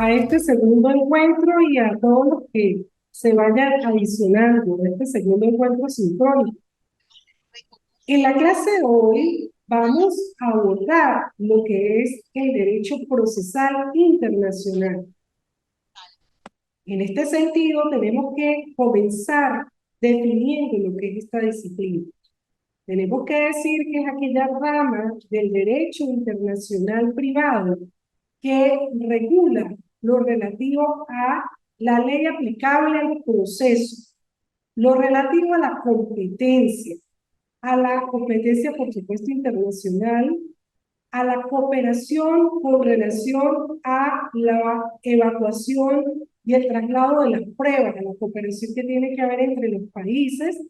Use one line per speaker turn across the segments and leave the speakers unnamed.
a este segundo encuentro y a todos los que se vayan adicionando a este segundo encuentro sincrónico. En la clase de hoy vamos a abordar lo que es el derecho procesal internacional. En este sentido, tenemos que comenzar definiendo lo que es esta disciplina. Tenemos que decir que es aquella rama del derecho internacional privado que regula lo relativo a la ley aplicable al proceso, lo relativo a la competencia, por supuesto, internacional, a la cooperación con relación a la evacuación y el traslado de las pruebas, a la cooperación que tiene que haber entre los países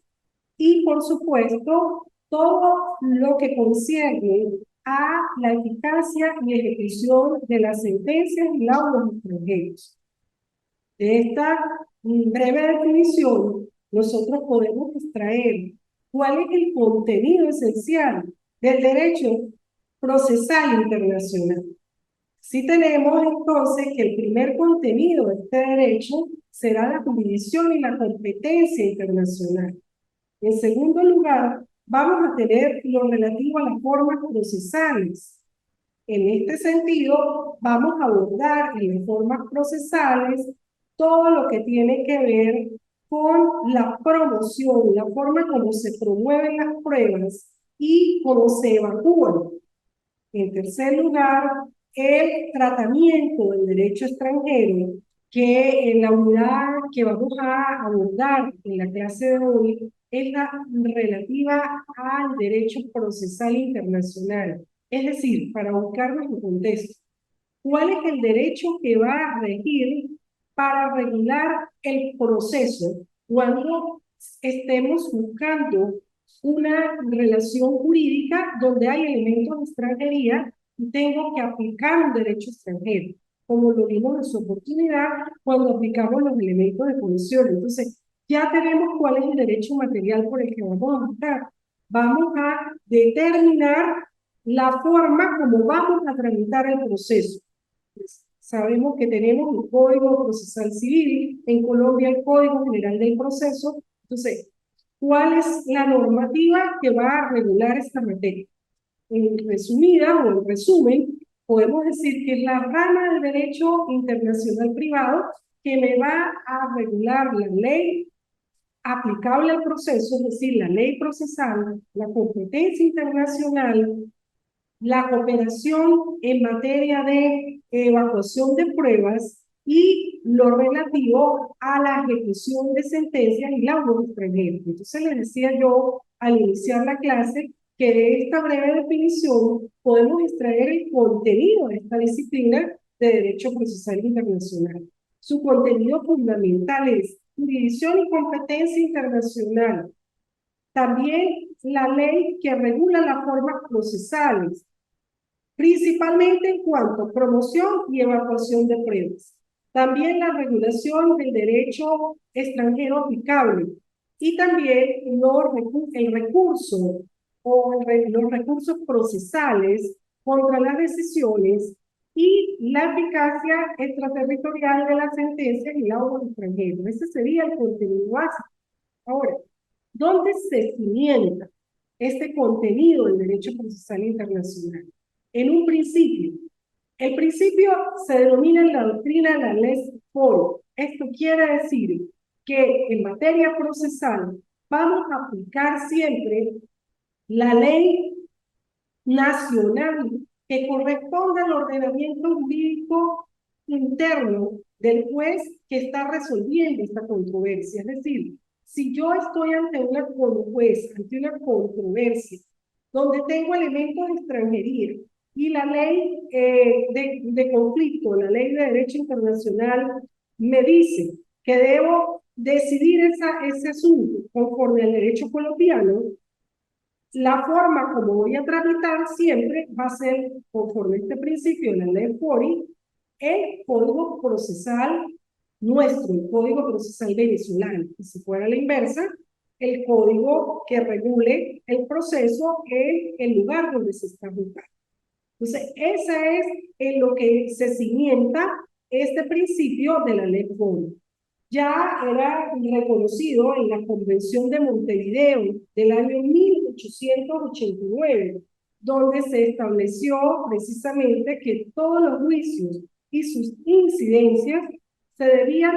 y, por supuesto, todo lo que concierne a la eficacia y ejecución de las sentencias y laudos extranjeros. De esta breve definición, nosotros podemos extraer cuál es el contenido esencial del derecho procesal internacional. Si tenemos entonces que el primer contenido de este derecho será la jurisdicción y la competencia internacional. En segundo lugar, vamos a tener lo relativo a las formas procesales. En este sentido, vamos a abordar en las formas procesales todo lo que tiene que ver con la promoción, la forma como se promueven las pruebas y cómo se evacúan. En tercer lugar, el tratamiento del derecho extranjero, que en la unidad que vamos a abordar en la clase de hoy es la relativa al derecho procesal internacional. Es decir, para ubicarnos en contexto, ¿cuál es el derecho que va a regir para regular el proceso cuando estemos buscando una relación jurídica donde hay elementos de extranjería y tengo que aplicar un derecho extranjero, como lo vimos en su oportunidad cuando aplicamos los elementos de cohesión? Entonces, ya tenemos cuál es el derecho material por el que vamos a buscar. Vamos a determinar la forma como vamos a tramitar el proceso. Pues, sabemos que tenemos el Código Procesal Civil, en Colombia el Código General del Proceso. Entonces, ¿cuál es la normativa que va a regular esta materia? En resumida o en resumen, podemos decir que es la rama del derecho internacional privado que me va a regular la ley aplicable al proceso, es decir, la ley procesal, la competencia internacional, la cooperación en materia de evacuación de pruebas y lo relativo a la ejecución de sentencias y laudos extranjeros. Entonces les decía yo al iniciar la clase que de esta breve definición podemos extraer el contenido de esta disciplina de Derecho Procesal Internacional. Su contenido fundamental es jurisdicción y competencia internacional. También la ley que regula las formas procesales, principalmente en cuanto a promoción y evacuación de pruebas. También la regulación del derecho extranjero aplicable y también el recurso o los recursos procesales contra las decisiones y la eficacia extraterritorial de las sentencias y laudos extranjeros. Ese sería el contenido básico. Ahora, ¿dónde se cimienta este contenido del derecho procesal internacional? En un principio. El principio se denomina en la doctrina de la ley foro. Esto quiere decir que en materia procesal vamos a aplicar siempre la ley nacional que corresponde al ordenamiento jurídico interno del juez que está resolviendo esta controversia. Es decir, si yo estoy ante ante una controversia donde tengo elementos de extranjería y la ley de conflicto, la ley de derecho internacional me dice que debo decidir ese asunto conforme al derecho colombiano, la forma como voy a tramitar siempre va a ser, conforme a este principio de la ley FORI, el código procesal nuestro, el código procesal venezolano. Y si fuera la inversa, el código que regule el proceso en el lugar donde se está juzgando. Entonces, esa es en lo que se cimienta este principio de la ley FORI. Ya era reconocido en la Convención de Montevideo del año 1889, donde se estableció precisamente que todos los juicios y sus incidencias se debían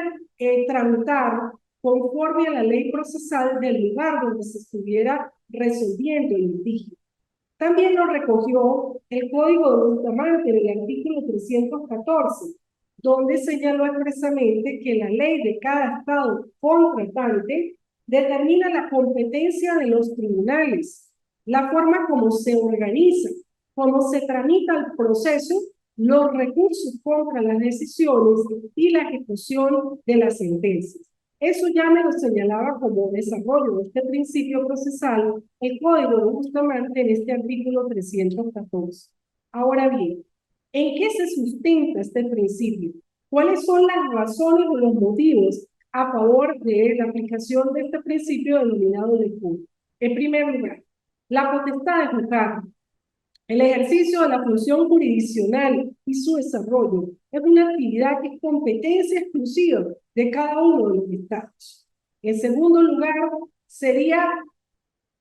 tramitar conforme a la ley procesal del lugar donde se estuviera resolviendo el litigio. También lo recogió el Código de Bustamante en el artículo 314, donde señaló expresamente que la ley de cada estado contratante determina la competencia de los tribunales, la forma como se organiza, cómo se tramita el proceso, los recursos contra las decisiones y la ejecución de las sentencias. Eso ya me lo señalaba como desarrollo de este principio procesal el Código de Bustamante en este artículo 314. Ahora bien, ¿en qué se sustenta este principio? ¿Cuáles son las razones o los motivos a favor de la aplicación de este principio denominado de FORI? En primer lugar, la potestad de juzgar. El ejercicio de la función jurisdiccional y su desarrollo es una actividad que es competencia exclusiva de cada uno de los estados. En segundo lugar, sería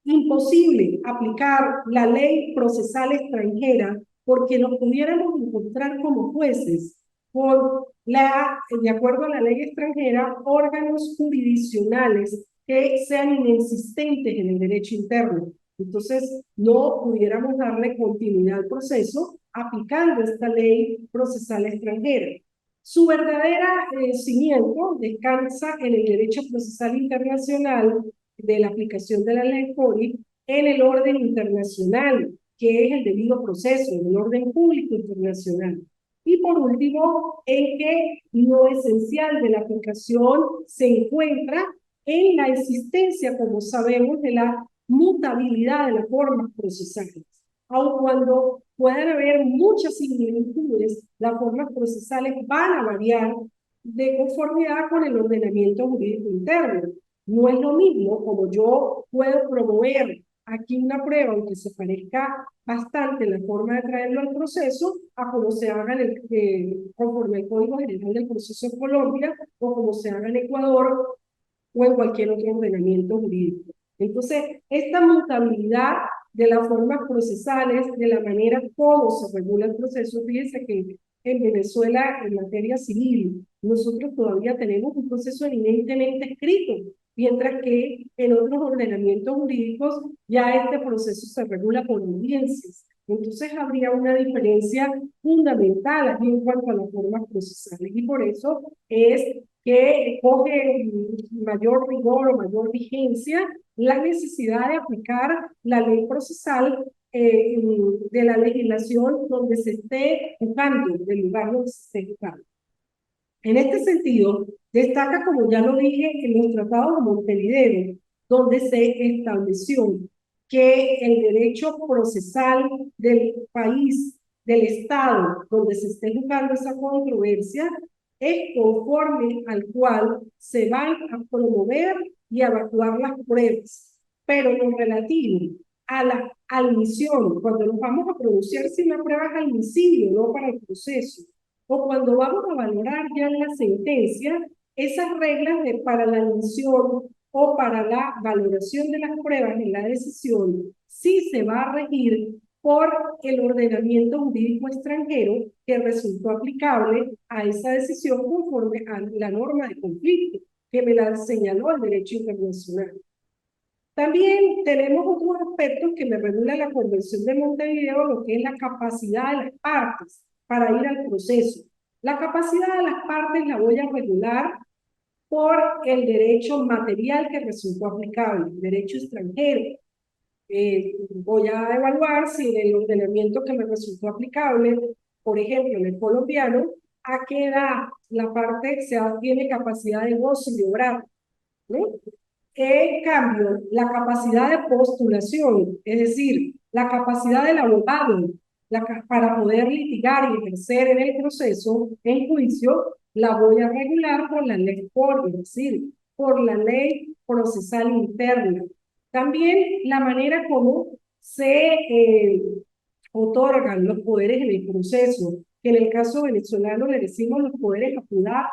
imposible aplicar la ley procesal extranjera porque nos pudiéramos encontrar como jueces de acuerdo a la ley extranjera, órganos jurisdiccionales que sean inexistentes en el derecho interno. Entonces, no pudiéramos darle continuidad al proceso aplicando esta ley procesal extranjera. Su verdadera cimiento descansa en el derecho procesal internacional de la aplicación de la ley FORI en el orden internacional, que es el debido proceso, en el orden público internacional. Y por último, en que lo esencial de la aplicación se encuentra en la existencia, como sabemos, de la mutabilidad de las formas procesales. Aun cuando puedan haber muchas similitudes, las formas procesales van a variar de conformidad con el ordenamiento jurídico interno. No es lo mismo como yo puedo promover aquí una prueba, aunque se parezca bastante la forma de traerlo al proceso, a como se haga conforme al Código General del Proceso en Colombia o como se haga en Ecuador o en cualquier otro ordenamiento jurídico. Entonces, esta mutabilidad de las formas procesales, de la manera como se regula el proceso, fíjense que en Venezuela, en materia civil, nosotros todavía tenemos un proceso eminentemente escrito, mientras que en otros ordenamientos jurídicos ya este proceso se regula por audiencias. Entonces habría una diferencia fundamental aquí en cuanto a las formas procesales y por eso es que coge mayor rigor o mayor vigencia la necesidad de aplicar la ley procesal de la legislación donde se esté juzgando, del lugar donde se esté juzgando. En este sentido, destaca, como ya lo dije, en los tratados de Montevideo, donde se estableció que el derecho procesal del país, del Estado, donde se esté juzgando esa controversia, es conforme al cual se van a promover y a evaluar las pruebas. Pero en lo relativo a la admisión, cuando nos vamos a pronunciar si una prueba es admisible o no para el proceso, o cuando vamos a valorar ya la sentencia, esas reglas para la admisión o para la valoración de las pruebas en la decisión, sí se va a regir por el ordenamiento jurídico extranjero que resultó aplicable a esa decisión conforme a la norma de conflicto que me la señaló el derecho internacional. También tenemos otros aspectos que me regula la Convención de Montevideo, lo que es la capacidad de las partes para ir al proceso. La capacidad de las partes la voy a regular por el derecho material que resultó aplicable, el derecho extranjero. Voy a evaluar si en el ordenamiento que me resultó aplicable, por ejemplo, en el colombiano, a qué edad la parte tiene capacidad de goce y obrar, ¿no? En cambio, la capacidad de postulación, es decir, la capacidad del abogado para poder litigar y ejercer en el proceso, en juicio, la voy a regular por la ley es decir, por la ley procesal interna. También la manera como se otorgan los poderes en el proceso, que en el caso venezolano le decimos los poderes apurados,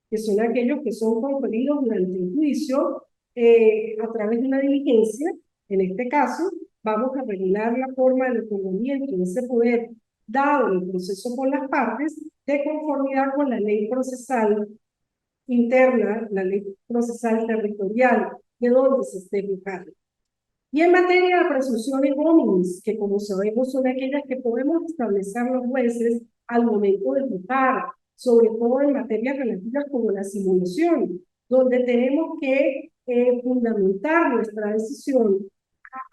que son aquellos que son conferidos durante el juicio a través de una diligencia. En este caso, vamos a regular la forma del otorgamiento de ese poder dado el proceso por las partes de conformidad con la ley procesal interna, la ley procesal territorial, de donde se esté juzgando. Y en materia de presunciones hominis, que como sabemos son aquellas que podemos establecer los jueces al momento de juzgar, sobre todo en materias relativas como la simulación, donde tenemos que fundamentar nuestra decisión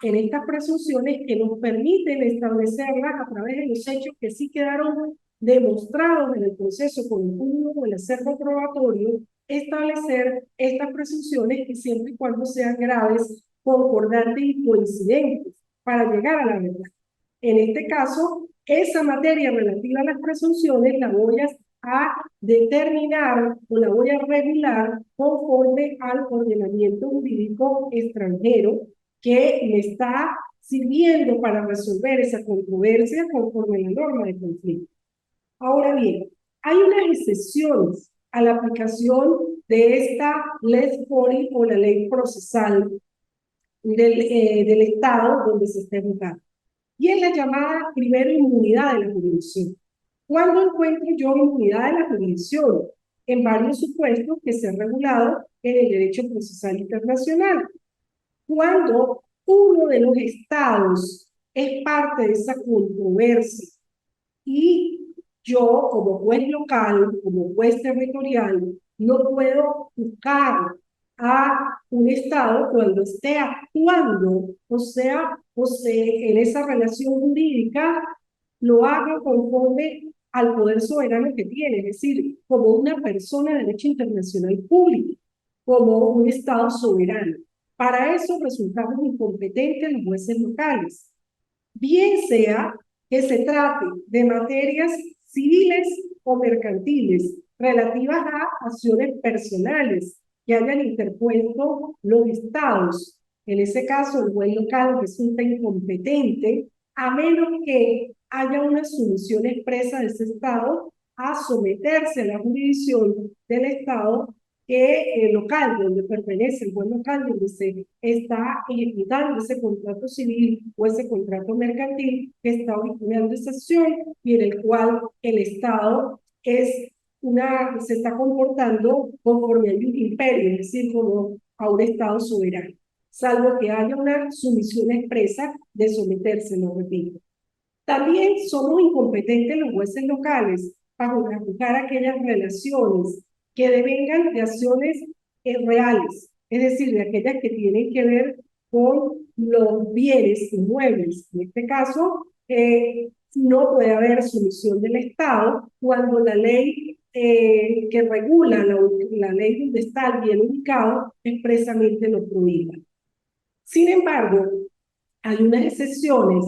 en estas presunciones que nos permiten establecerlas a través de los hechos que sí quedaron demostrados en el proceso con el juzgado o el acervo probatorio, establecer estas presunciones que siempre y cuando sean graves, concordantes y coincidentes para llegar a la verdad. En este caso, esa materia relativa a las presunciones la voy a determinar o la voy a regular conforme al ordenamiento jurídico extranjero que me está sirviendo para resolver esa controversia conforme a la norma de conflicto. Ahora bien, hay unas excepciones a la aplicación de esta ley FORI o la ley procesal del Estado donde se esté juzgando. Y es la llamada primero inmunidad de la jurisdicción. ¿Cuándo encuentro yo inmunidad de la jurisdicción? En varios supuestos que se han regulado en el derecho procesal internacional. Cuando uno de los estados es parte de esa controversia y yo como juez local, como juez territorial, no puedo buscar a un estado cuando esté actuando, o sea, en esa relación jurídica, lo haga conforme al poder soberano que tiene, es decir, como una persona de derecho internacional público, como un estado soberano. Para eso resultamos incompetentes los jueces locales, bien sea que se trate de materias civiles o mercantiles relativas a acciones personales que hayan interpuesto los estados. En ese caso, el juez local resulta incompetente a menos que haya una sumisión expresa de ese estado a someterse a la jurisdicción del estado que local, donde pertenece el juez local, donde se está ejecutando ese contrato civil o ese contrato mercantil que está originando esa acción y en el cual el Estado se está comportando conforme a un imperio, es decir, como a un Estado soberano, salvo que haya una sumisión expresa de someterse, lo repito. También somos incompetentes los jueces locales para juzgar aquellas relaciones que devengan de acciones reales, es decir, de aquellas que tienen que ver con los bienes inmuebles. En este caso, no puede haber sumisión del Estado cuando la ley que regula, la ley donde está el bien ubicado, expresamente lo prohíbe. Sin embargo, hay unas excepciones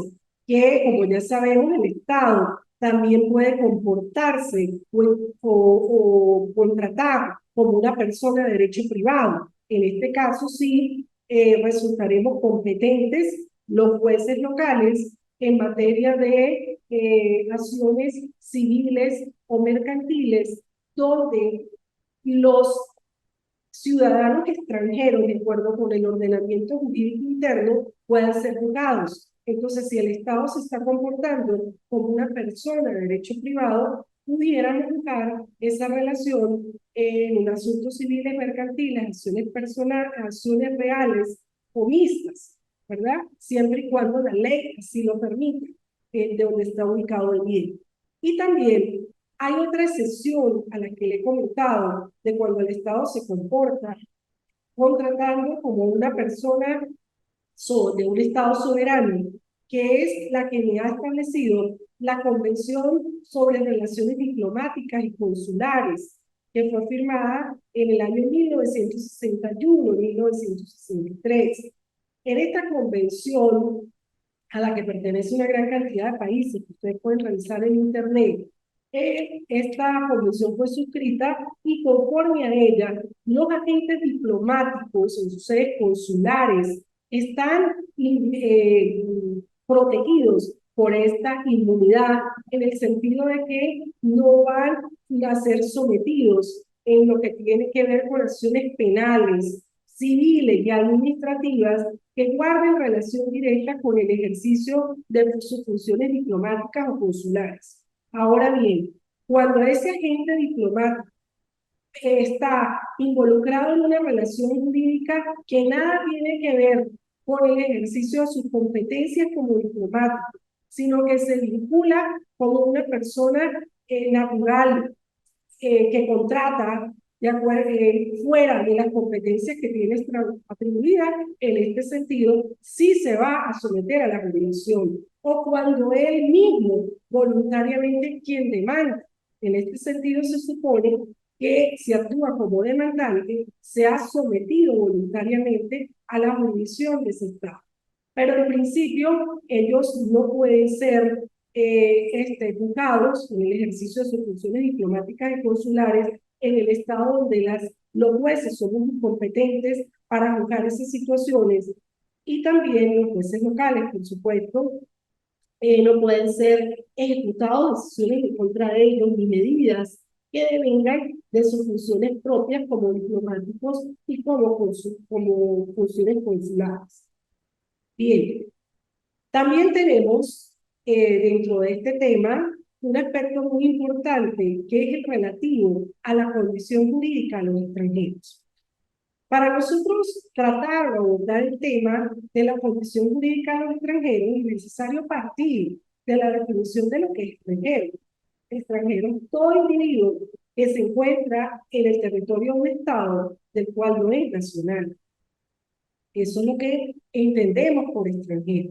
que, como ya sabemos, el Estado también puede comportarse o contratar como una persona de derecho privado. En este caso, sí, resultaremos competentes los jueces locales en materia de acciones civiles o mercantiles, donde los ciudadanos extranjeros, de acuerdo con el ordenamiento jurídico interno, puedan ser juzgados. Entonces, si el Estado se está comportando como una persona de derecho privado, pudiéramos juzgar esa relación en un asunto civil y mercantil, acciones personales, acciones reales o mixtas, ¿verdad? Siempre y cuando la ley así lo permite, de donde está ubicado el bien. Y también hay otra excepción a la que le he comentado de cuando el Estado se comporta contratando como una persona de un Estado soberano, que es la que me ha establecido la Convención sobre Relaciones Diplomáticas y Consulares, que fue firmada en el año 1961-1963. En esta convención, a la que pertenece una gran cantidad de países, que ustedes pueden revisar en internet, esta convención fue suscrita y conforme a ella, los agentes diplomáticos en sus sedes consulares están protegidos por esta inmunidad, en el sentido de que no van a ser sometidos en lo que tiene que ver con acciones penales, civiles y administrativas que guarden relación directa con el ejercicio de sus funciones diplomáticas o consulares. Ahora bien, cuando ese agente diplomático está involucrado en una relación jurídica que nada tiene que ver con el ejercicio de sus competencias como diplomático, sino que se vincula como una persona natural que contrata de acuerdo, fuera de las competencias que tiene atribuidas, en este sentido, sí se va a someter a la regulación, o cuando él mismo voluntariamente quien demanda. En este sentido, se supone que si actúa como demandante, se ha sometido voluntariamente a la jurisdicción de ese Estado. Pero en principio, ellos no pueden ser juzgados en el ejercicio de sus funciones diplomáticas y consulares en el Estado donde los jueces son incompetentes para juzgar esas situaciones, y también los jueces locales, por supuesto, no pueden ser ejecutados decisiones en contra de ellos ni medidas que devengan de sus funciones propias como diplomáticos y como funciones consulares. Bien, también tenemos dentro de este tema un aspecto muy importante que es el relativo a la condición jurídica de los extranjeros. Para nosotros tratar o abordar el tema de la condición jurídica de los extranjeros es necesario partir de la definición de lo que es extranjero. Extranjero es todo individuo que se encuentra en el territorio de un Estado del cual no es nacional. Eso es lo que entendemos por extranjero.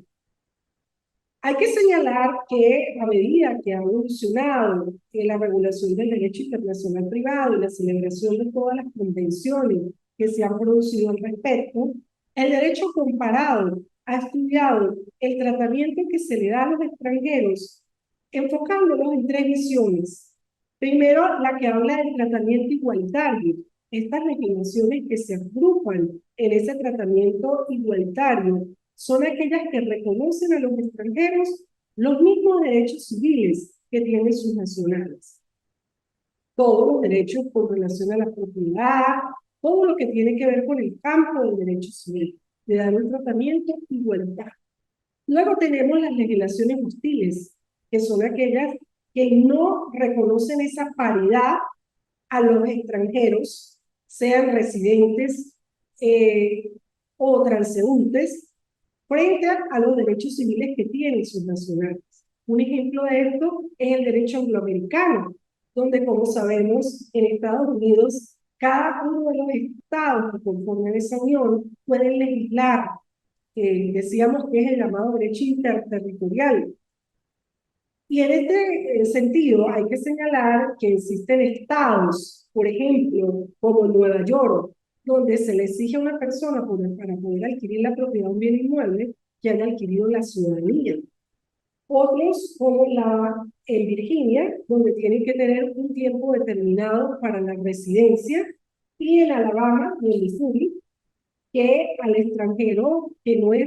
Hay que señalar que a medida que ha evolucionado la regulación del derecho internacional privado y la celebración de todas las convenciones que se han producido al respecto, el derecho comparado ha estudiado el tratamiento que se le da a los extranjeros, enfocándolos en tres visiones. Primero, la que habla del tratamiento igualitario. Estas legislaciones que se agrupan en ese tratamiento igualitario son aquellas que reconocen a los extranjeros los mismos derechos civiles que tienen sus nacionales. Todos los derechos con relación a la propiedad, todo lo que tiene que ver con el campo del derecho civil, le dan un tratamiento igualitario. Luego tenemos las legislaciones hostiles, que son aquellas que no reconocen esa paridad a los extranjeros, sean residentes o transeúntes, frente a los derechos civiles que tienen sus nacionales. Un ejemplo de esto es el derecho angloamericano, donde, como sabemos, en Estados Unidos, cada uno de los estados que conforman esa unión pueden legislar, decíamos que es el llamado derecho interterritorial. Y en este sentido hay que señalar que existen estados, por ejemplo, como Nueva York, donde se le exige a una persona para poder adquirir la propiedad de un bien inmueble que haya adquirido la ciudadanía. Otros, como en Virginia, donde tienen que tener un tiempo determinado para la residencia, y en Alabama y en Missouri, que al extranjero que no es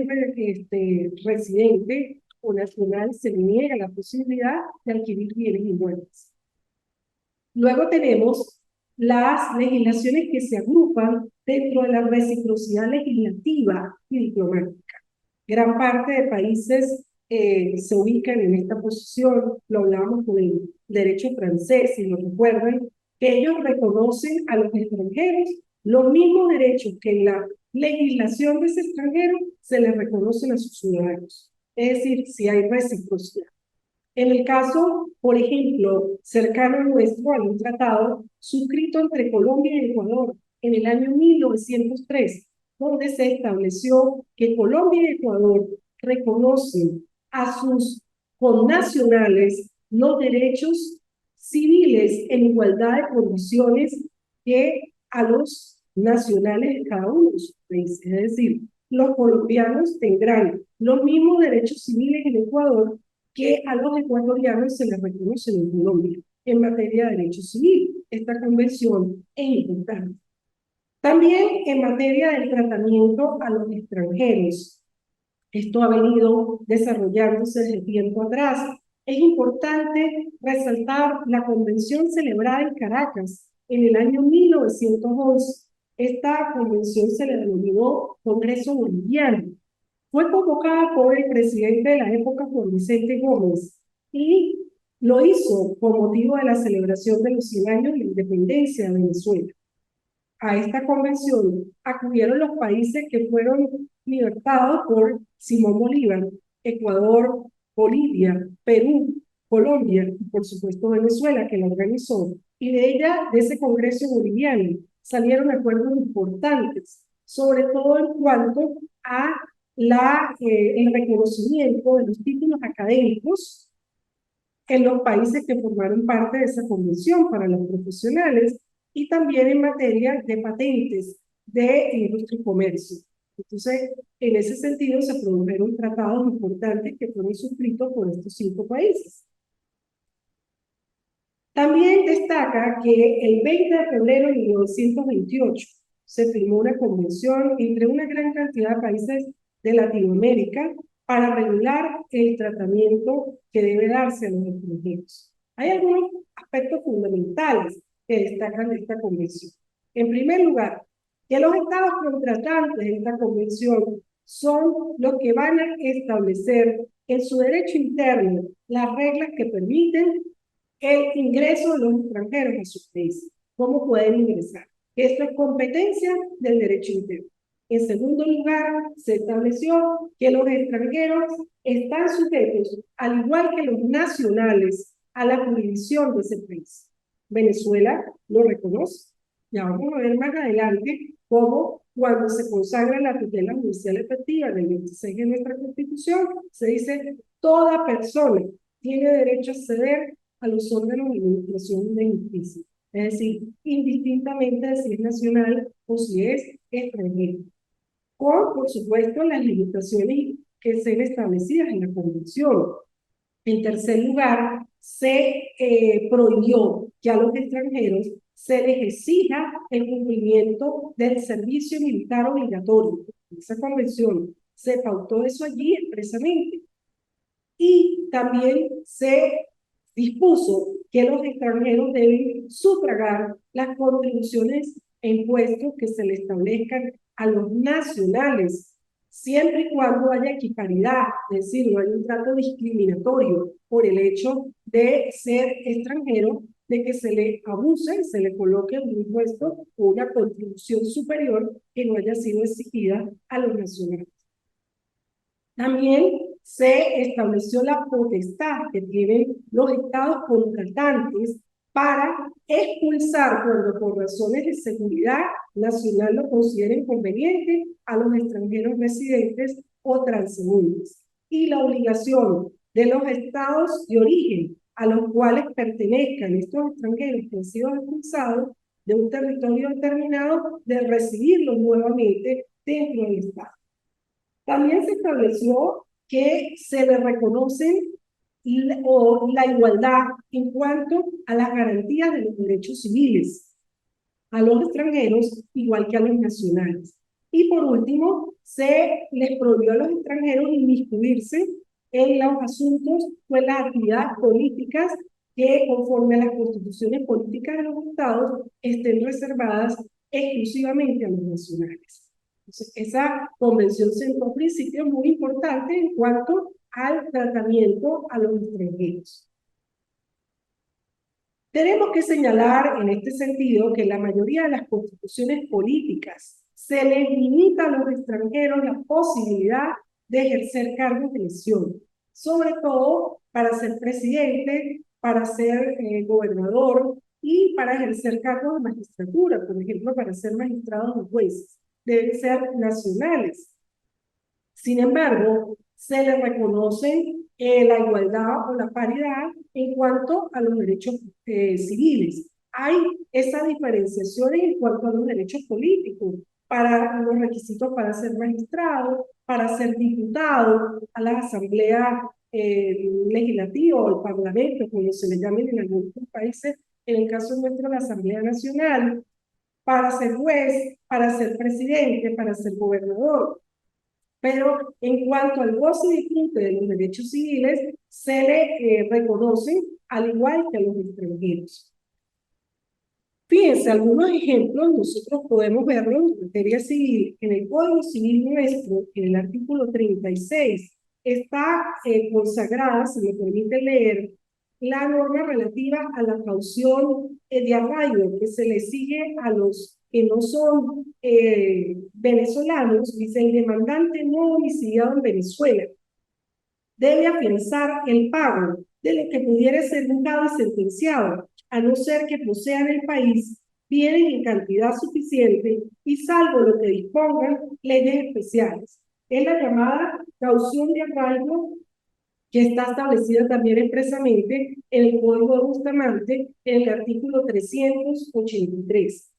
residente o nacional se le niega la posibilidad de adquirir bienes inmuebles. Luego tenemos las legislaciones que se agrupan dentro de la reciprocidad legislativa y diplomática. Gran parte de países se ubican en esta posición, lo hablábamos con el derecho francés, si lo recuerdan, que ellos reconocen a los extranjeros los mismos derechos que en la legislación de ese extranjero se les reconocen a sus ciudadanos. Es decir, si hay reciprocidad. En el caso, por ejemplo, cercano a nuestro, hay un tratado suscrito entre Colombia y Ecuador en el año 1903, donde se estableció que Colombia y Ecuador reconocen a sus connacionales los derechos civiles en igualdad de condiciones que a los nacionales de cada uno de sus países. Es decir, los colombianos tendrán los mismos derechos civiles en Ecuador que a los ecuatorianos se les reconocen en Colombia en materia de derecho civil. Esta convención es importante. También en materia del tratamiento a los extranjeros, Esto ha venido desarrollándose desde tiempo atrás. Es importante resaltar la convención celebrada en Caracas en el año 1911. Esta convención se le denominó Congreso Boliviano. Fue convocada por el presidente de la época, Juan Vicente Gómez, y lo hizo con motivo de la celebración de los 100 años de la independencia de Venezuela. A esta convención acudieron los países que fueron libertados por Simón Bolívar: Ecuador, Bolivia, Perú, Colombia y por supuesto Venezuela, que la organizó. Y de ese Congreso boliviano, salieron acuerdos importantes, sobre todo en cuanto a el reconocimiento de los títulos académicos en los países que formaron parte de esa convención para los profesionales, y también en materia de patentes de industria y comercio. Entonces, en ese sentido se produjeron tratados importantes que fueron suscritos por estos 5 países. También destaca que el 20 de febrero de 1928 se firmó una convención entre una gran cantidad de países de Latinoamérica para regular el tratamiento que debe darse a los extranjeros. Hay algunos aspectos fundamentales que destacan de esta convención. En primer lugar, que los estados contratantes de esta convención son los que van a establecer en su derecho interno las reglas que permiten el ingreso de los extranjeros a su país. ¿Cómo pueden ingresar? Esto es competencia del derecho interno. En segundo lugar, se estableció que los extranjeros están sujetos, al igual que los nacionales, a la jurisdicción de ese país. Venezuela lo reconoce. Ya vamos a ver más adelante cómo, cuando se consagra la tutela judicial efectiva del 26 de nuestra Constitución, se dice: toda persona tiene derecho a acceder a los órganos de administración de justicia, es decir, indistintamente de si es nacional o si es extranjero, con, por supuesto, las limitaciones que sean establecidas en la Convención. En tercer lugar, se prohibió que a los extranjeros se les exija el cumplimiento del servicio militar obligatorio. Esa convención se pautó eso allí expresamente. Y también se dispuso que los extranjeros deben sufragar las contribuciones e impuestos que se le establezcan a los nacionales, siempre y cuando haya equiparidad, es decir, no hay un trato discriminatorio por el hecho de ser extranjero, de que se le abuse, se le coloque un impuesto o una contribución superior que no haya sido exigida a los nacionales. También se estableció la potestad que tienen los estados contratantes para expulsar, cuando por razones de seguridad nacional lo consideren conveniente, a los extranjeros residentes o transeúntes. Y la obligación de los estados de origen a los cuales pertenezcan estos extranjeros que han sido expulsados de un territorio determinado, de recibirlos nuevamente dentro del estado. También se estableció que se le reconocen la igualdad en cuanto a las garantías de los derechos civiles a los extranjeros, igual que a los nacionales. Y por último, se les prohibió a los extranjeros inmiscuirse en los asuntos o en las actividades políticas que, conforme a las constituciones políticas de los estados, estén reservadas exclusivamente a los nacionales. Entonces, esa convención sentó principios muy importantes en cuanto al tratamiento a los extranjeros. Tenemos que señalar en este sentido que en la mayoría de las constituciones políticas se les limita a los extranjeros la posibilidad de ejercer cargos de elección, sobre todo para ser presidente, para ser gobernador y para ejercer cargos de magistratura, por ejemplo, para ser magistrados o jueces. Deben ser nacionales. Sin embargo, se les reconoce la igualdad o la paridad en cuanto a los derechos civiles. Hay esa diferenciación en cuanto a los derechos políticos, para los requisitos para ser magistrado, para ser diputado, a la asamblea legislativa o al parlamento, como se le llamen en algunos países, en el caso nuestro la Asamblea Nacional, para ser juez, para ser presidente, para ser gobernador. pero en cuanto al goce y disfrute de los derechos civiles, se le reconocen al igual que a los extranjeros. Fíjense, algunos ejemplos nosotros podemos verlos en materia civil. En el Código Civil nuestro, en el artículo 36, está consagrada, si me permite leer, la norma relativa a la caución de arraigo que se le exige a los que no son venezolanos. Dice: el demandante no domiciliado en Venezuela debe afianzar el pago de lo que pudiera ser juzgado y sentenciado, a no ser que posea en el país bienes en cantidad suficiente y salvo lo que dispongan leyes especiales. Es la llamada caución de arraigo, que está establecida también expresamente en el Código de Bustamante, en el artículo 383.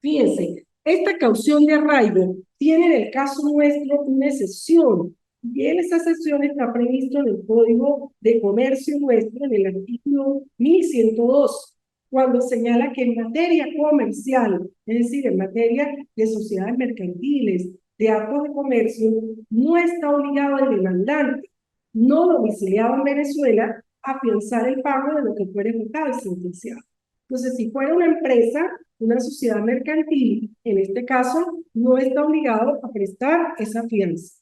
Fíjense, esta caución de arraigo tiene en el caso nuestro una excepción, y en esa excepción está previsto en el Código de Comercio nuestro, en el artículo 1102, cuando señala que en materia comercial, es decir, en materia de sociedades mercantiles, de actos de comercio, no está obligado el demandante no domiciliado en Venezuela a afianzar el pago de lo que fuere juzgado y sentenciado. Entonces, si fuera una empresa, una sociedad mercantil, en este caso, no está obligado a prestar esa fianza.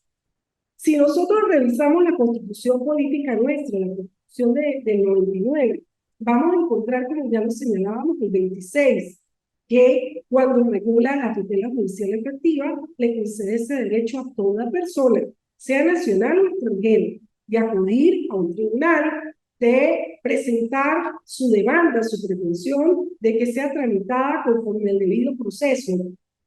Si nosotros revisamos la Constitución política nuestra, la Constitución del 99, vamos a encontrar, como ya lo señalábamos, el 26, que cuando regula la tutela judicial efectiva, le concede ese derecho a toda persona, sea nacional o extranjero, de acudir a un tribunal, de presentar su demanda, su pretensión, de que sea tramitada conforme al debido proceso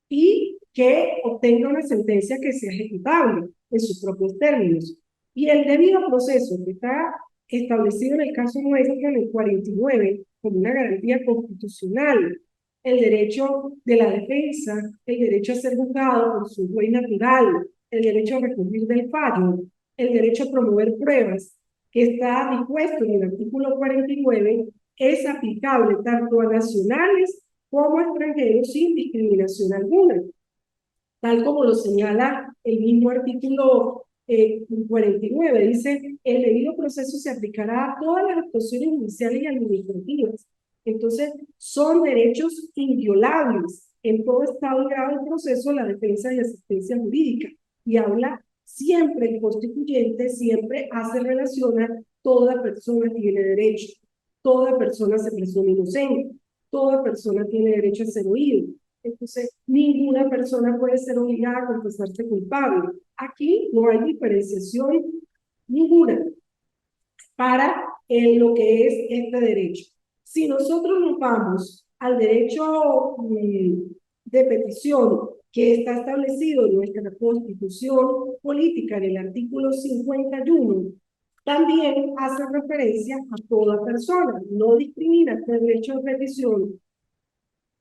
y que obtenga una sentencia que sea ejecutable en sus propios términos. Y el debido proceso que está establecido en el caso nuestro, en el 49, como una garantía constitucional, el derecho de la defensa, el derecho a ser juzgado por su juez natural, el derecho a recurrir del fallo, el derecho a promover pruebas, que está dispuesto en el artículo 49, es aplicable tanto a nacionales como a extranjeros sin discriminación alguna, tal como lo señala el mismo artículo 49. Dice: el debido proceso se aplicará a todas las actuaciones judiciales y administrativas. Entonces, son derechos inviolables en todo estado y grado del proceso, la defensa y asistencia jurídica. Y habla siempre, el constituyente siempre hace relación a toda persona tiene derecho, toda persona se presume inocente, toda persona tiene derecho a ser oído. Entonces, ninguna persona puede ser obligada a confesarse culpable. Aquí no hay diferenciación ninguna para lo que es este derecho. Si nosotros nos vamos al derecho de petición que está establecido en nuestra Constitución política en el artículo 51, también hace referencia a toda persona, no discrimina este derecho de petición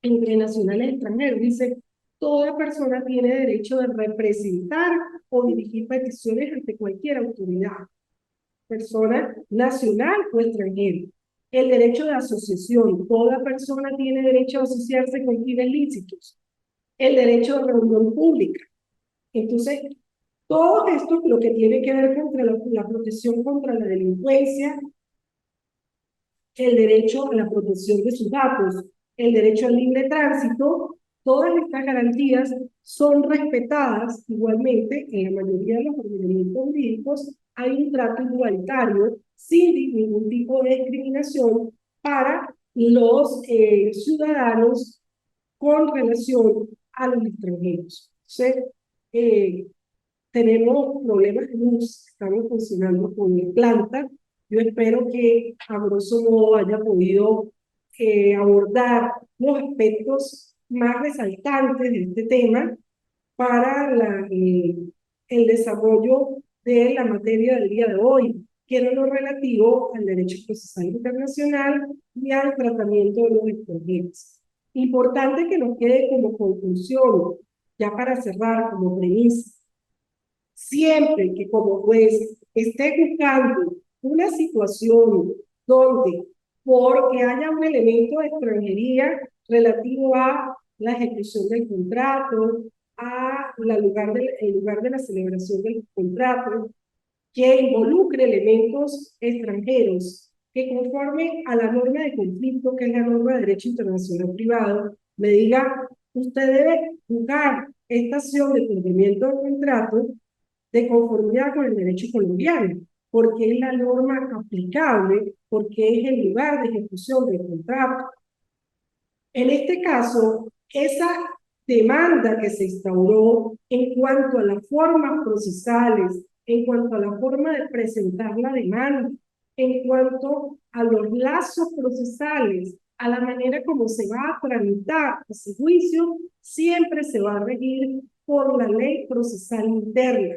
entre nacionales y extranjeros. Dice: toda persona tiene derecho de representar o dirigir peticiones ante cualquier autoridad, persona nacional o extranjera. El derecho de asociación: toda persona tiene derecho a asociarse con fines lícitos. El derecho de reunión pública. Entonces, todo esto lo que tiene que ver contra la protección contra la delincuencia, el derecho a la protección de sus datos, el derecho al libre tránsito, todas estas garantías son respetadas igualmente en la mayoría de los ordenamientos jurídicos. Hay un trato igualitario sin ningún tipo de discriminación para los ciudadanos con relación a los extranjeros. Entonces, tenemos problemas de luz, estamos funcionando con la planta. Yo espero que a grosso modo haya podido abordar los aspectos más resaltantes de este tema para el desarrollo de la materia del día de hoy, que era lo relativo al derecho procesal internacional y al tratamiento de los extranjeros. Importante que nos quede como conclusión, ya para cerrar, como premisa: siempre que como juez esté buscando una situación donde, porque haya un elemento de extranjería relativo a la ejecución del contrato, el lugar de la celebración del contrato, que involucre elementos extranjeros, que conforme a la norma de conflicto, que es la norma de derecho internacional privado, me diga, usted debe juzgar esta acción de cumplimiento del contrato de conformidad con el derecho colombiano, porque es la norma aplicable, porque es el lugar de ejecución del contrato. En este caso, esa demanda que se instauró en cuanto a las formas procesales, en cuanto a la forma de presentar la demanda, en cuanto a los lazos procesales, a la manera como se va a tramitar ese juicio, siempre se va a regir por la ley procesal interna.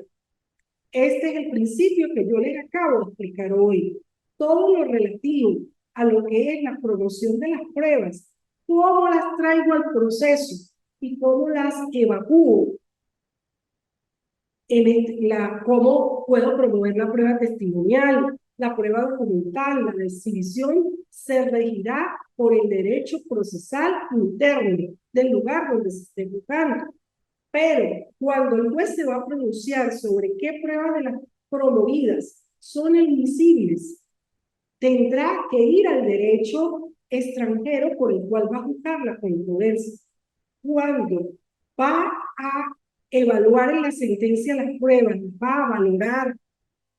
Este es el principio que yo les acabo de explicar hoy. Todo lo relativo a lo que es la promoción de las pruebas, cómo las traigo al proceso y cómo las evacúo, cómo puedo promover la prueba testimonial, la prueba documental, la exhibición, se regirá por el derecho procesal interno del lugar donde se esté buscando. Pero cuando el juez se va a pronunciar sobre qué pruebas de las promovidas son admisibles, tendrá que ir al derecho extranjero por el cual va a juzgar la controversia. Cuando va a evaluar en la sentencia las pruebas, va a valorar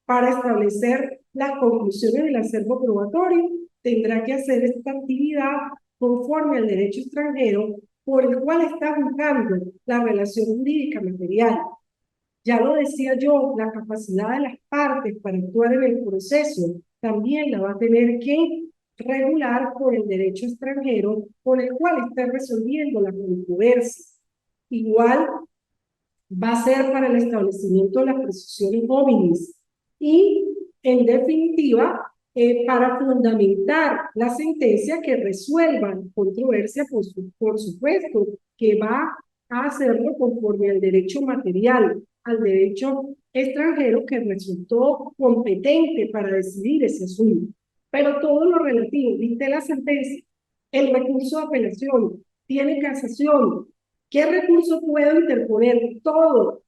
para establecer las conclusiones del acervo probatorio, tendrá que hacer esta actividad conforme al derecho extranjero por el cual está buscando la relación jurídica material. Ya lo decía yo, la capacidad de las partes para actuar en el proceso también la va a tener que regular por el derecho extranjero por el cual está resolviendo la controversia. Igual va a ser para el establecimiento de las presunciones homines y, en definitiva, para fundamentar la sentencia que resuelva la controversia, por supuesto, que va a hacerlo conforme al derecho material, al derecho extranjero que resultó competente para decidir ese asunto. Pero todo lo relativo, viste la sentencia, el recurso de apelación, tiene casación, ¿qué recurso puedo interponer? Todos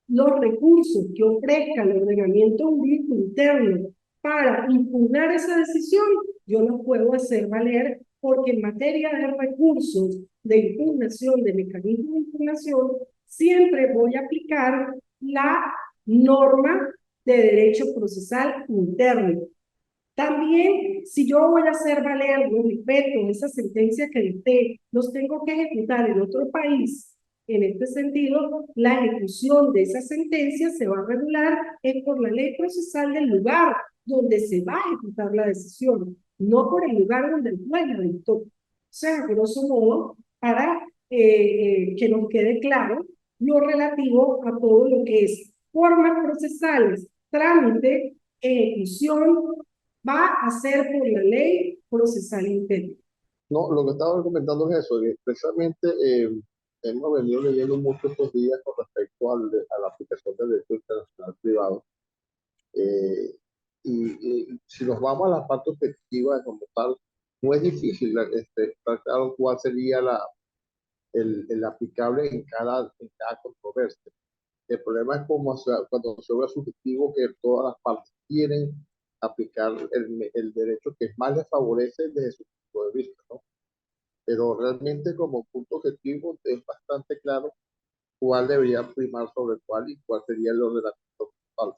los recursos que ofrezca el ordenamiento jurídico interno para impugnar esa decisión, yo los puedo hacer valer porque en materia de recursos de impugnación, de mecanismo de impugnación, siempre voy a aplicar la norma de derecho procesal interno. También, si yo voy a hacer valer los respetos, esa sentencia que dicté, los tengo que ejecutar en otro país. En este sentido, la ejecución de esa sentencia se va a regular es por la ley procesal del lugar donde se va a ejecutar la decisión, no por el lugar donde el juez la dictó. O sea, grosso modo, para que nos quede claro lo relativo a todo lo que es formas procesales, trámite, ejecución, va a ser por la ley procesal interna.
No, lo que estaba comentando es eso, que precisamente hemos venido leyendo mucho estos días con respecto a la aplicación del derecho internacional privado. eh, y si nos vamos a la parte objetiva como tal, no es difícil estar claro cuál sería el aplicable en cada controversia. El problema es como cuando se ve subjetivo que todas las partes quieren aplicar el derecho que más les favorece desde su punto de vista, ¿no? Pero realmente como punto objetivo es bastante claro cuál debería primar sobre cuál y cuál sería el ordenamiento total.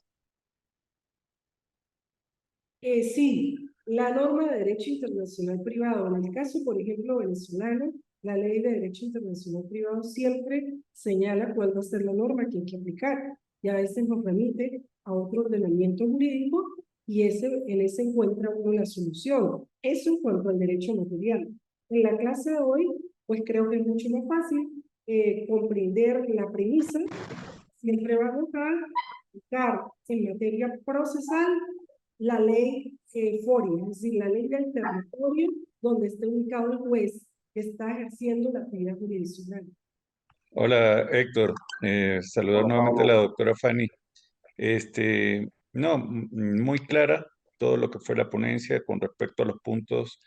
Sí, la norma de derecho internacional privado, en el caso, por ejemplo, venezolano, la ley de derecho internacional privado siempre señala cuál va a ser la norma que hay que aplicar y a veces nos remite a otro ordenamiento jurídico y en ese encuentra uno la solución. Eso en cuanto al derecho material. En la clase de hoy, pues creo que es mucho más fácil comprender la premisa. Siempre vamos a aplicar en materia procesal la ley FORIA, es decir, la ley del territorio donde esté ubicado el juez que está ejerciendo la actividad jurisdiccional.
Hola Héctor, saludar
Hola,
nuevamente a la
Pablo.
doctora Fanny. No, muy clara todo lo que fue la ponencia con respecto a los puntos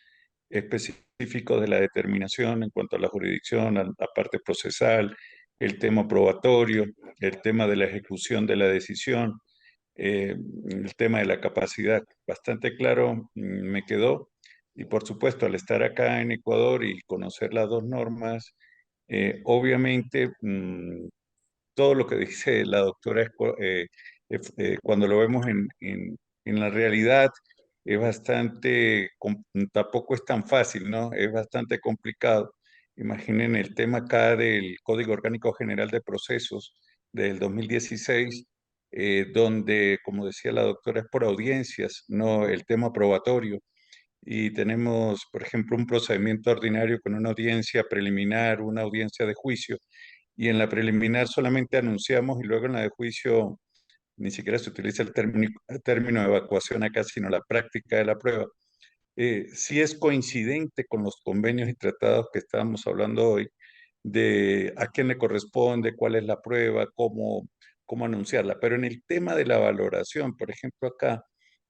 específicos de la determinación en cuanto a la jurisdicción, a la parte procesal, el tema probatorio, el tema de la ejecución de la decisión, el tema de la capacidad. Bastante claro me quedó. Y por supuesto, al estar acá en Ecuador y conocer las dos normas, obviamente todo lo que dice la doctora cuando lo vemos en la realidad es bastante, tampoco es tan fácil, ¿no? Es bastante complicado. Imaginen el tema acá del Código Orgánico General de Procesos del 2016, donde, como decía la doctora, es por audiencias, no el tema probatorio. Y tenemos, por ejemplo, un procedimiento ordinario con una audiencia preliminar, una audiencia de juicio, y en la preliminar solamente anunciamos y luego en la de juicio ni siquiera se utiliza el término de evacuación acá, sino la práctica de la prueba. Sí es coincidente con los convenios y tratados que estábamos hablando hoy, de a quién le corresponde, cuál es la prueba, cómo anunciarla. Pero en el tema de la valoración, por ejemplo, acá,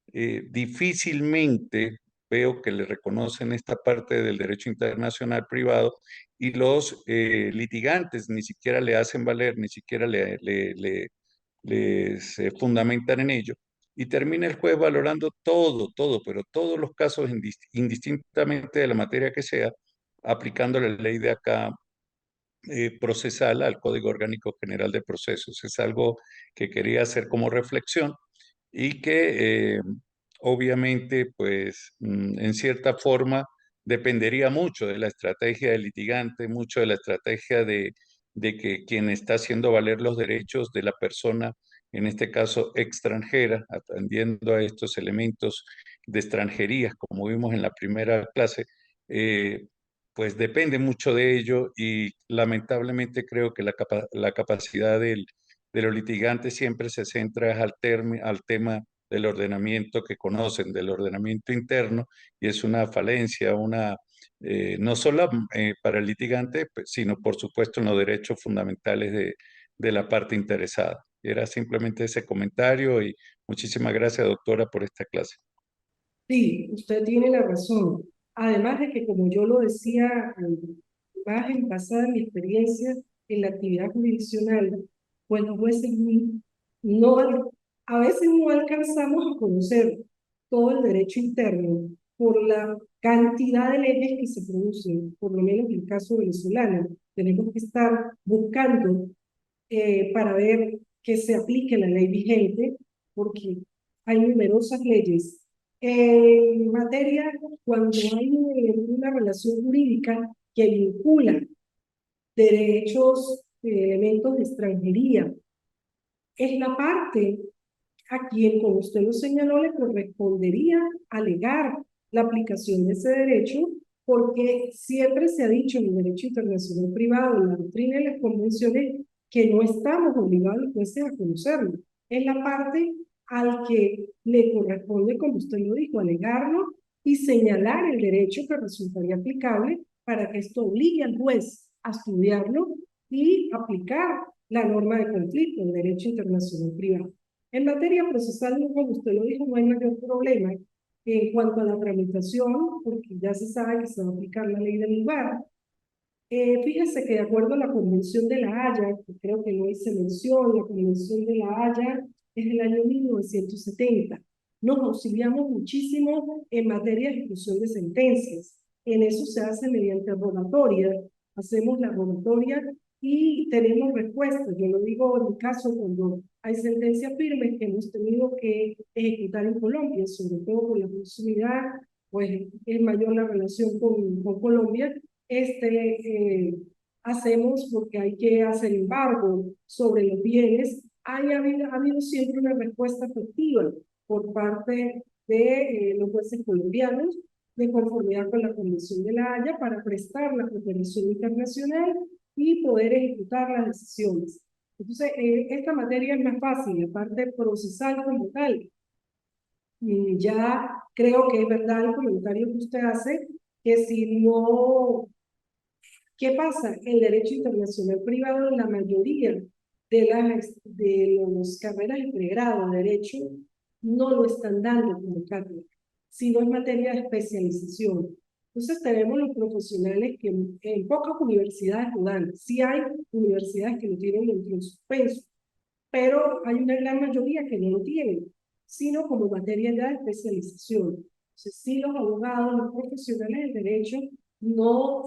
difícilmente veo que le reconocen esta parte del derecho internacional privado y los litigantes ni siquiera le hacen valer, ni siquiera les fundamentan en ello. Y termina el juez valorando todo, pero todos los casos indistintamente de la materia que sea, aplicando la ley de acá procesal al Código Orgánico General de Procesos. Es algo que quería hacer como reflexión y que obviamente, pues, en cierta forma dependería mucho de la estrategia del litigante, mucho de la estrategia de que quien está haciendo valer los derechos de la persona, en este caso extranjera, atendiendo a estos elementos de extranjería, como vimos en la primera clase, eh, pues depende mucho de ello y lamentablemente creo que la capacidad de los litigantes siempre se centra al tema del ordenamiento que conocen, del ordenamiento interno, y es una falencia, no solo para el litigante, sino por supuesto en los derechos fundamentales de la parte interesada. Era simplemente ese comentario y muchísimas gracias, doctora, por esta clase.
Sí, usted tiene la razón. Además de que, como yo lo decía, más en pasada mi experiencia en la actividad jurisdiccional, pues los jueces no, a veces no alcanzamos a conocer todo el derecho interno por la cantidad de leyes que se producen, por lo menos en el caso venezolano. Tenemos que estar buscando para ver que se aplique la ley vigente, porque hay numerosas leyes. En materia, cuando hay una relación jurídica que vincula derechos, elementos de extranjería, es la parte a quien, como usted lo señaló, le correspondería alegar la aplicación de ese derecho, porque siempre se ha dicho en el derecho internacional privado, en la doctrina y las convenciones, que no estamos obligados los jueces a conocerlo. Es la parte al que le corresponde, como usted lo dijo, alegarlo y señalar el derecho que resultaría aplicable para que esto obligue al juez a estudiarlo y aplicar la norma de conflicto, el derecho internacional privado. En materia procesal, como usted lo dijo, no hay mayor problema en cuanto a la tramitación, porque ya se sabe que se va a aplicar la ley del lugar. Fíjese que de acuerdo a la Convención de la Haya, que creo que no hice mención, la Convención de la Haya es del año 1970. Nos auxiliamos muchísimo en materia de ejecución de sentencias. En eso se hace mediante rogatoria. Hacemos la rogatoria y tenemos respuestas. Yo lo digo en mi caso cuando hay sentencias firmes que hemos tenido que ejecutar en Colombia, sobre todo por la proximidad, pues es mayor la relación con Colombia, hacemos porque hay que hacer embargo sobre los bienes. Ha habido siempre una respuesta efectiva por parte de los jueces colombianos de conformidad con la Convención de la Haya para prestar la cooperación internacional y poder ejecutar las decisiones. Entonces, esta materia es más fácil, la parte procesal como tal. Ya creo que es verdad el comentario que usted hace, que si no, ¿qué pasa? El derecho internacional privado, la mayoría de las carreras de pregrado de derecho no lo están dando como cátedra, sino en materia de especialización. Entonces tenemos los profesionales que en pocas universidades lo dan. Sí hay universidades que lo tienen dentro de suspenso, pero hay una gran mayoría que no lo tienen, sino como materia ya de especialización. Entonces, si los abogados, los profesionales del derecho no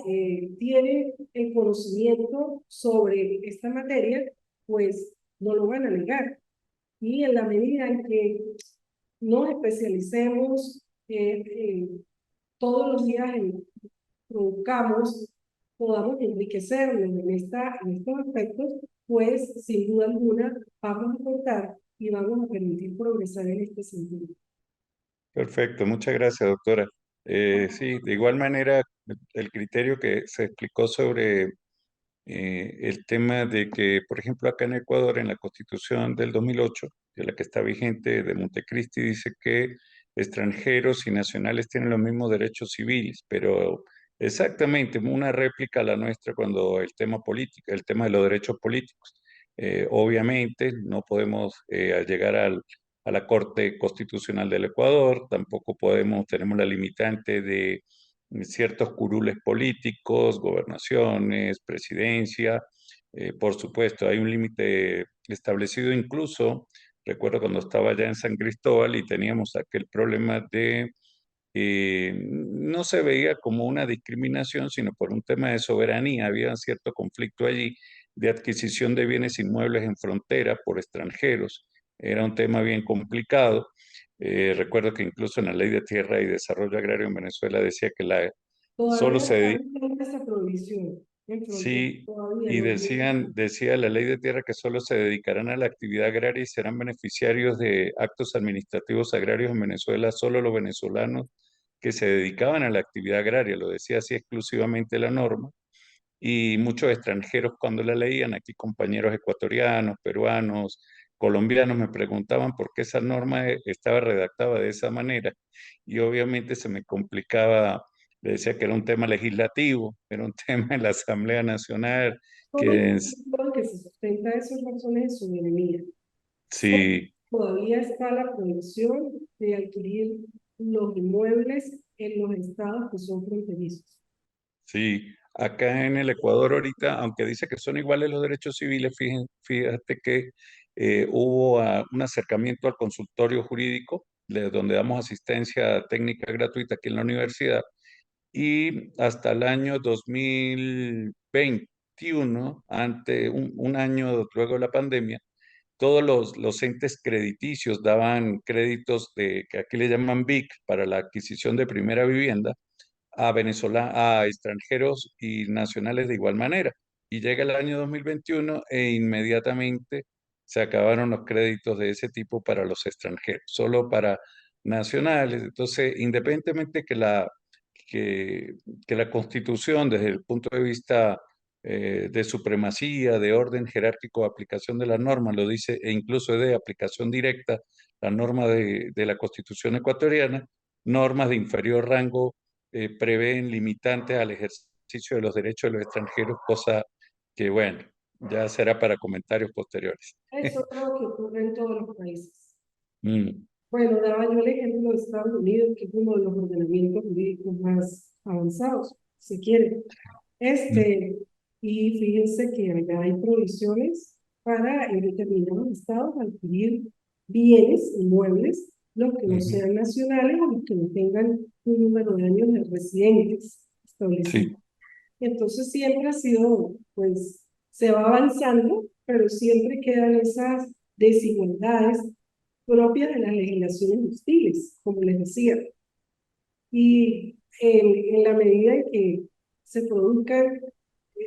tienen el conocimiento sobre esta materia, pues no lo van a negar. Y en la medida en que nos especialicemos todos los días produzcamos, podamos enriquecernos en estos aspectos, pues sin duda alguna vamos a aportar y vamos a permitir progresar en este sentido.
Perfecto, muchas gracias, doctora. Sí, de igual manera, el criterio que se explicó sobre el tema de que, por ejemplo, acá en Ecuador, en la Constitución del 2008, de la que está vigente de Montecristi, dice que extranjeros y nacionales tienen los mismos derechos civiles, pero exactamente una réplica a la nuestra cuando el tema político, el tema de los derechos políticos. Obviamente no podemos llegar a la Corte Constitucional del Ecuador, tampoco podemos, tenemos la limitante de ciertos curules políticos, gobernaciones, presidencia. Por supuesto, hay un límite establecido incluso, recuerdo cuando estaba allá en San Cristóbal y teníamos aquel problema de, no se veía como una discriminación, sino por un tema de soberanía. Había cierto conflicto allí de adquisición de bienes inmuebles en frontera por extranjeros. Era un tema bien complicado. Recuerdo que incluso en la Ley de Tierra y Desarrollo Agrario en Venezuela decía que solo
Todavía
se,
está esa prohibición en frontera,
sí,
todavía
y
no.
decía la Ley de Tierra que solo se dedicarán a la actividad agraria y serán beneficiarios de actos administrativos agrarios en Venezuela solo los venezolanos que se dedicaban a la actividad agraria, lo decía así exclusivamente la norma, y muchos extranjeros cuando la leían, aquí compañeros ecuatorianos, peruanos, colombianos, me preguntaban por qué esa norma estaba redactada de esa manera y obviamente se me complicaba, le decía que era un tema legislativo, era un tema en la Asamblea Nacional,
Todo el
que
mundo que se sustenta de sus razones de soberanía.
sí,
Todavía está la prohibición de adquirir los inmuebles en los estados que son fronterizos.
sí, acá en el Ecuador ahorita, aunque dice que son iguales los derechos civiles, fíjate que hubo un acercamiento al consultorio jurídico, donde damos asistencia técnica gratuita aquí en la universidad, y hasta el año 2021, un año luego de la pandemia, todos los entes crediticios daban créditos que aquí le llaman BIC para la adquisición de primera vivienda a extranjeros y nacionales de igual manera. Y llega el año 2021 e inmediatamente se acabaron los créditos de ese tipo para los extranjeros, solo para nacionales. Entonces, independientemente que la Constitución, desde el punto de vista de supremacía, de orden jerárquico de aplicación de las normas, lo dice, e incluso de aplicación directa, la norma de la Constitución ecuatoriana, normas de inferior rango prevén limitantes al ejercicio de los derechos de los extranjeros, cosa que, bueno, ya será para comentarios posteriores.
Eso creo que ocurre en todos los países.
Mm,
Bueno, daba yo el ejemplo de Estados Unidos, que es uno de los ordenamientos jurídicos más avanzados, si quieren.
mm,
Y fíjense que allá hay provisiones para en determinados estados adquirir bienes inmuebles, los que no
ujú.
sean nacionales o los que no tengan un número de años de residentes establecido.
Sí,
Entonces siempre ha sido, pues, se va avanzando, pero siempre quedan esas desigualdades propias de las legislaciones hostiles, como les decía. Y en la medida en que se produzcan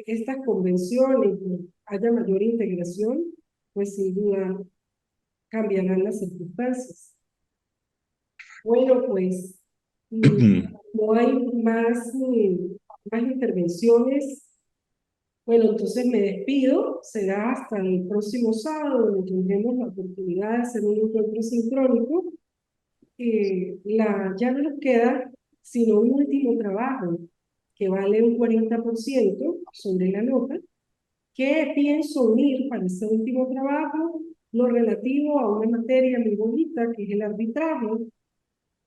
estas convenciones, y haya mayor integración, pues sin duda cambiarán las circunstancias. Bueno, pues mm, no hay más intervenciones. Bueno, entonces me despido. Será hasta el próximo sábado, donde tendremos la oportunidad de hacer un encuentro sincrónico. Ya no nos queda sino un último trabajo que vale un 40% sobre la nota, que pienso unir para este último trabajo lo relativo a una materia muy bonita que es el arbitraje,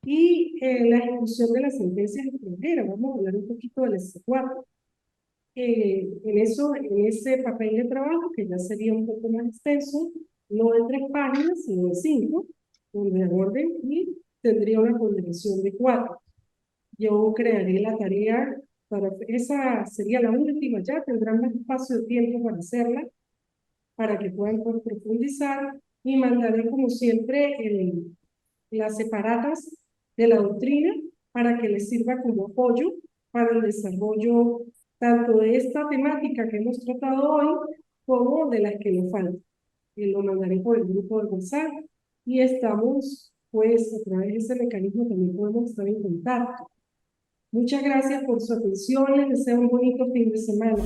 y la ejecución de las sentencias extranjeras. Vamos a hablar un poquito del S4. En ese papel de trabajo, que ya sería un poco más extenso, no de 3 páginas, sino de 5, donde aborden y tendría una ponderación de 4. Yo crearé la tarea esa sería la última, ya tendrán más espacio de tiempo para hacerla, para que puedan profundizar, y mandaré como siempre las separatas de la doctrina para que les sirva como apoyo para el desarrollo tanto de esta temática que hemos tratado hoy como de las que nos faltan. Lo mandaré por el grupo de WhatsApp y estamos, pues, a través de ese mecanismo también podemos estar en contacto. Muchas gracias por su atención, les deseo un bonito fin de semana.